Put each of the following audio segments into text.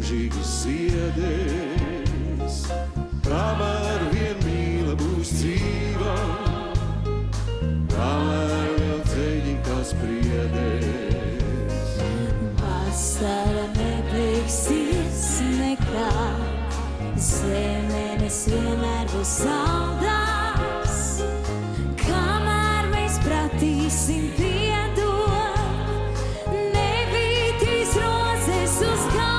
mūžīgus ziedēs, kamēr vien mīla būs dzīva, kamēr vēl ceļi kas priedēs. Vasara nebeigsies nekad, zemenes vienmēr būs saldās, kamēr mēs pratīsim piedot, nebītīs rozes uz galda.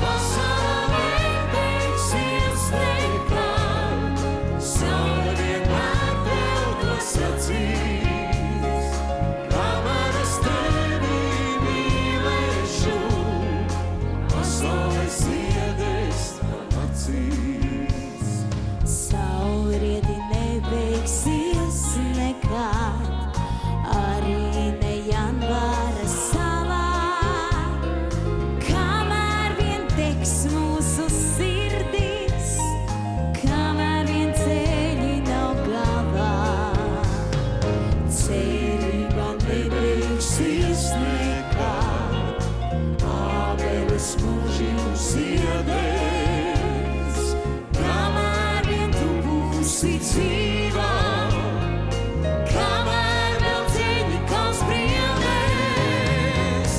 Vasara nebeigsies nekad, saule vienmēr tev to sacīs, kamēr es tevi mīlēšu, pasaule ziedēs man acīs. Saulrieti nebeigsies nekad, arī ne janvāra salā, kamēr vien degs mūsu sirdīs, kamēr vien ceļi nav galā. Cerība nebeigsies nekad, ābeles mūžīgus ziedēs, kamēr vien tu būsi dzīva, kamēr vēl ceļi kas priedēs.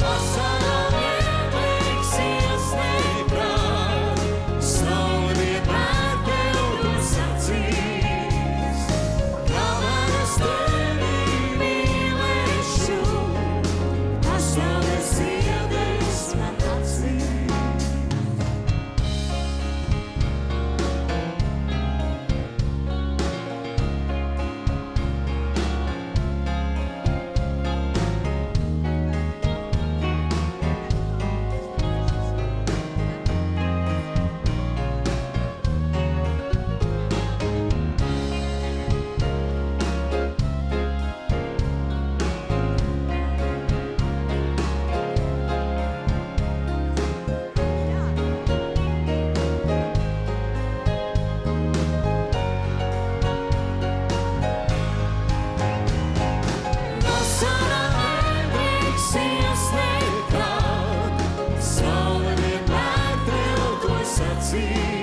Vasara nebeigsies nekad, saule vienmēr tev to sacīs, kamēr es tevi mīlēšu, pasaule ziedēs man acīs. Vasara nebeigsies nekad, saule vienmēr tev to sacīs.